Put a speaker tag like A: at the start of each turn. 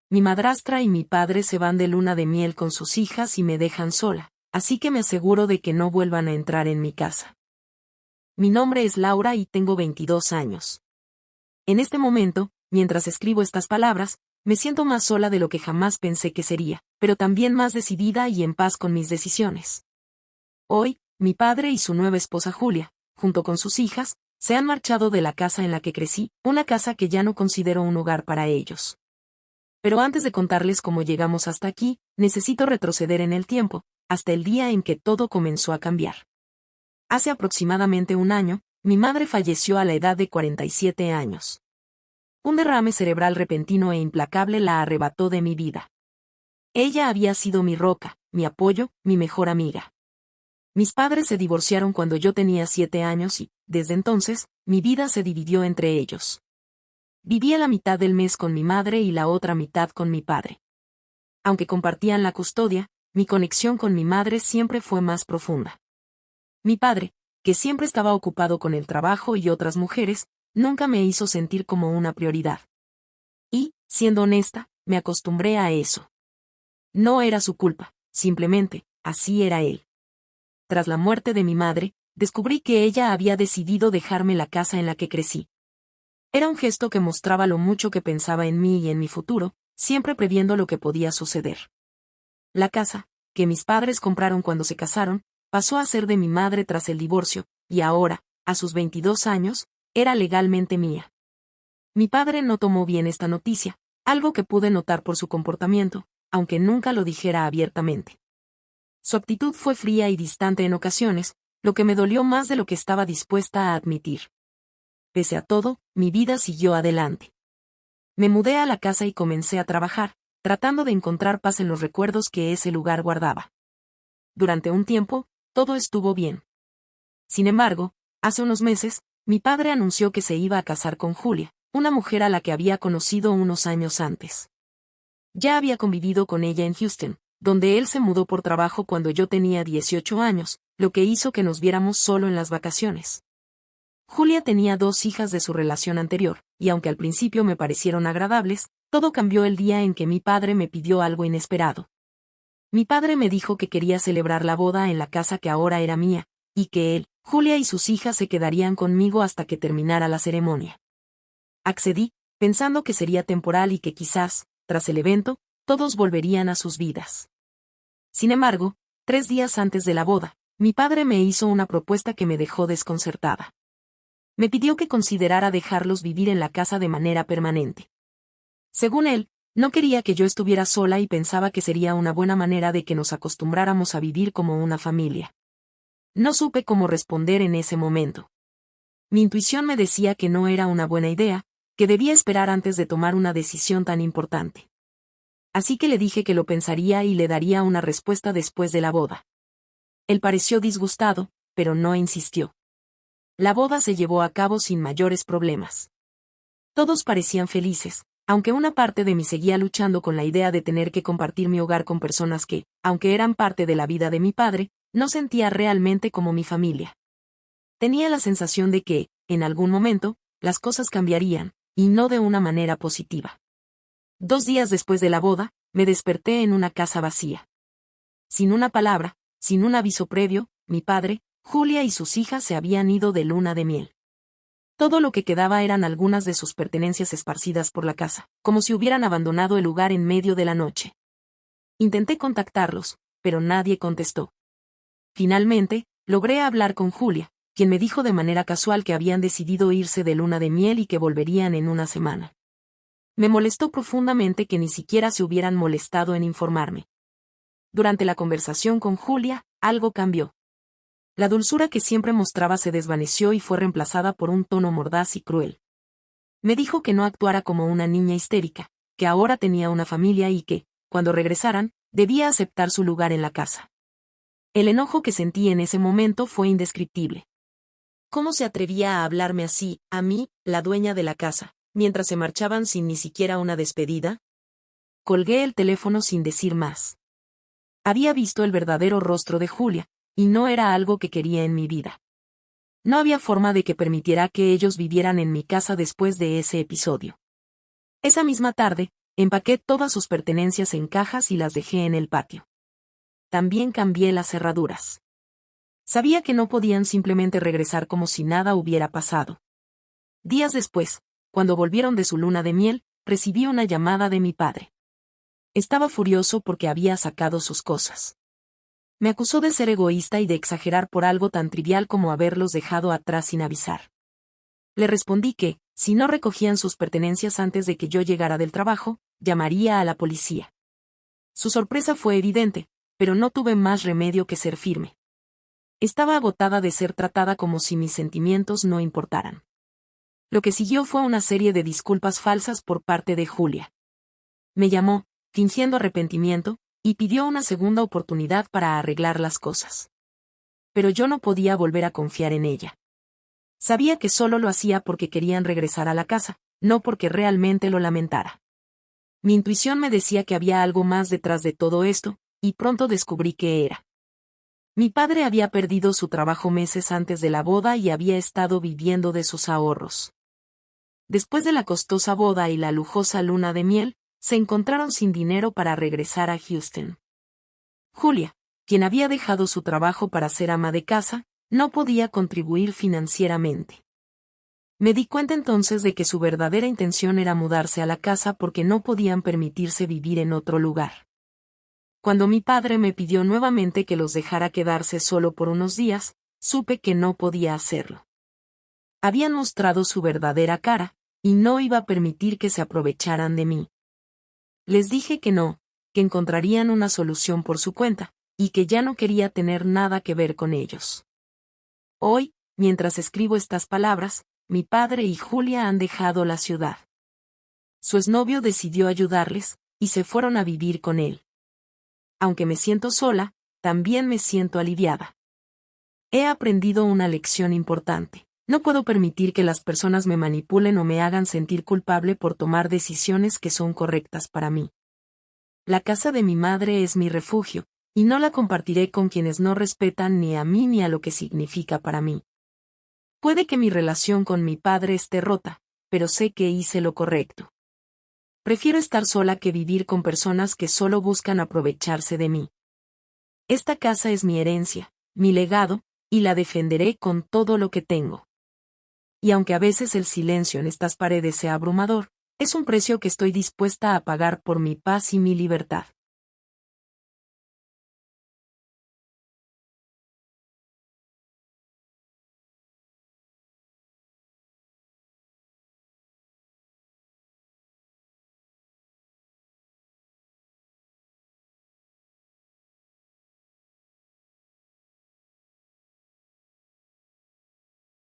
A: mi madrastra y mi padre se van de luna de miel con sus hijas y me dejan sola, así que me aseguro de que no vuelvan a entrar en mi casa. Mi nombre es Laura y tengo 22 años. En este momento, mientras escribo estas palabras, me siento más sola de lo que jamás pensé que sería, pero también más decidida y en paz con mis decisiones. Hoy, mi padre y su nueva esposa Julia, junto con sus hijas, se han marchado de la casa en la que crecí, una casa que ya no considero un hogar para ellos. Pero antes de contarles cómo llegamos hasta aquí, necesito retroceder en el tiempo, hasta el día en que todo comenzó a cambiar. Hace aproximadamente un año, mi madre falleció a la edad de 47 años. Un derrame cerebral repentino e implacable la arrebató de mi vida. Ella había sido mi roca, mi apoyo, mi mejor amiga. Mis padres se divorciaron cuando yo tenía 7 años y, desde entonces, mi vida se dividió entre ellos. Vivía la mitad del mes con mi madre y la otra mitad con mi padre. Aunque compartían la custodia, mi conexión con mi madre siempre fue más profunda. Mi padre, que siempre estaba ocupado con el trabajo y otras mujeres, nunca me hizo sentir como una prioridad. Y, siendo honesta, me acostumbré a eso. No era su culpa, simplemente, así era él. Tras la muerte de mi madre, descubrí que ella había decidido dejarme la casa en la que crecí. Era un gesto que mostraba lo mucho que pensaba en mí y en mi futuro, siempre previendo lo que podía suceder. La casa, que mis padres compraron cuando se casaron, pasó a ser de mi madre tras el divorcio, y ahora, a sus 22 años, era legalmente mía. Mi padre no tomó bien esta noticia, algo que pude notar por su comportamiento, aunque nunca lo dijera abiertamente. Su actitud fue fría y distante en ocasiones, lo que me dolió más de lo que estaba dispuesta a admitir. Pese a todo, mi vida siguió adelante. Me mudé a la casa y comencé a trabajar, tratando de encontrar paz en los recuerdos que ese lugar guardaba. Durante un tiempo, todo estuvo bien. Sin embargo, hace unos meses, mi padre anunció que se iba a casar con Julia, una mujer a la que había conocido unos años antes. Ya había convivido con ella en Houston, donde él se mudó por trabajo cuando yo tenía 18 años, lo que hizo que nos viéramos solo en las vacaciones. Julia tenía 2 hijas de su relación anterior, y aunque al principio me parecieron agradables, todo cambió el día en que mi padre me pidió algo inesperado. Mi padre me dijo que quería celebrar la boda en la casa que ahora era mía, y que él, Julia y sus hijas se quedarían conmigo hasta que terminara la ceremonia. Accedí, pensando que sería temporal y que quizás, tras el evento, todos volverían a sus vidas. Sin embargo, 3 días antes de la boda, mi padre me hizo una propuesta que me dejó desconcertada. Me pidió que considerara dejarlos vivir en la casa de manera permanente. Según él, no quería que yo estuviera sola y pensaba que sería una buena manera de que nos acostumbráramos a vivir como una familia. No supe cómo responder en ese momento. Mi intuición me decía que no era una buena idea, que debía esperar antes de tomar una decisión tan importante. Así que le dije que lo pensaría y le daría una respuesta después de la boda. Él pareció disgustado, pero no insistió. La boda se llevó a cabo sin mayores problemas. Todos parecían felices, aunque una parte de mí seguía luchando con la idea de tener que compartir mi hogar con personas que, aunque eran parte de la vida de mi padre, no sentía realmente como mi familia. Tenía la sensación de que, en algún momento, las cosas cambiarían, y no de una manera positiva. 2 días después de la boda, me desperté en una casa vacía. Sin una palabra, sin un aviso previo, mi padre, Julia y sus hijas se habían ido de luna de miel. Todo lo que quedaba eran algunas de sus pertenencias esparcidas por la casa, como si hubieran abandonado el lugar en medio de la noche. Intenté contactarlos, pero nadie contestó. Finalmente, logré hablar con Julia, quien me dijo de manera casual que habían decidido irse de luna de miel y que volverían en una semana. Me molestó profundamente que ni siquiera se hubieran molestado en informarme. Durante la conversación con Julia, algo cambió. La dulzura que siempre mostraba se desvaneció y fue reemplazada por un tono mordaz y cruel. Me dijo que no actuara como una niña histérica, que ahora tenía una familia y que, cuando regresaran, debía aceptar su lugar en la casa. El enojo que sentí en ese momento fue indescriptible. ¿Cómo se atrevía a hablarme así, a mí, la dueña de la casa, mientras se marchaban sin ni siquiera una despedida? Colgué el teléfono sin decir más. Había visto el verdadero rostro de Julia, y no era algo que quería en mi vida. No había forma de que permitiera que ellos vivieran en mi casa después de ese episodio. Esa misma tarde, Empaqué todas sus pertenencias en cajas y las dejé en el patio. También cambié las cerraduras. Sabía que no podían simplemente regresar como si nada hubiera pasado. Días después, cuando volvieron de su luna de miel, recibí una llamada de mi padre. Estaba furioso porque había sacado sus cosas. Me acusó de ser egoísta y de exagerar por algo tan trivial como haberlos dejado atrás sin avisar. Le respondí que, si no recogían sus pertenencias antes de que yo llegara del trabajo, llamaría a la policía. Su sorpresa fue evidente, pero no tuve más remedio que ser firme. Estaba agotada de ser tratada como si mis sentimientos no importaran. Lo que siguió fue una serie de disculpas falsas por parte de Julia. Me llamó, fingiendo arrepentimiento, y pidió una segunda oportunidad para arreglar las cosas. Pero yo no podía volver a confiar en ella. Sabía que solo lo hacía porque querían regresar a la casa, no porque realmente lo lamentara. Mi intuición me decía que había algo más detrás de todo esto, y pronto descubrí qué era. Mi padre había perdido su trabajo meses antes de la boda y había estado viviendo de sus ahorros. Después de la costosa boda y la lujosa luna de miel, se encontraron sin dinero para regresar a Houston. Julia, quien había dejado su trabajo para ser ama de casa, no podía contribuir financieramente. Me di cuenta entonces de que su verdadera intención era mudarse a la casa porque no podían permitirse vivir en otro lugar. Cuando mi padre me pidió nuevamente que los dejara quedarse solo por unos días, supe que no podía hacerlo. Habían mostrado su verdadera cara, y no iba a permitir que se aprovecharan de mí. Les dije que no, que encontrarían una solución por su cuenta, y que ya no quería tener nada que ver con ellos. Hoy, mientras escribo estas palabras, mi padre y Julia han dejado la ciudad. Su exnovio decidió ayudarles, y se fueron a vivir con él. Aunque me siento sola, también me siento aliviada. He aprendido una lección importante. No puedo permitir que las personas me manipulen o me hagan sentir culpable por tomar decisiones que son correctas para mí. La casa de mi madre es mi refugio, y no la compartiré con quienes no respetan ni a mí ni a lo que significa para mí. Puede que mi relación con mi padre esté rota, pero sé que hice lo correcto. Prefiero estar sola que vivir con personas que solo buscan aprovecharse de mí. Esta casa es mi herencia, mi legado, y la defenderé con todo lo que tengo. Y aunque a veces el silencio en estas paredes sea abrumador, es un precio que estoy dispuesta a pagar por mi paz y mi libertad.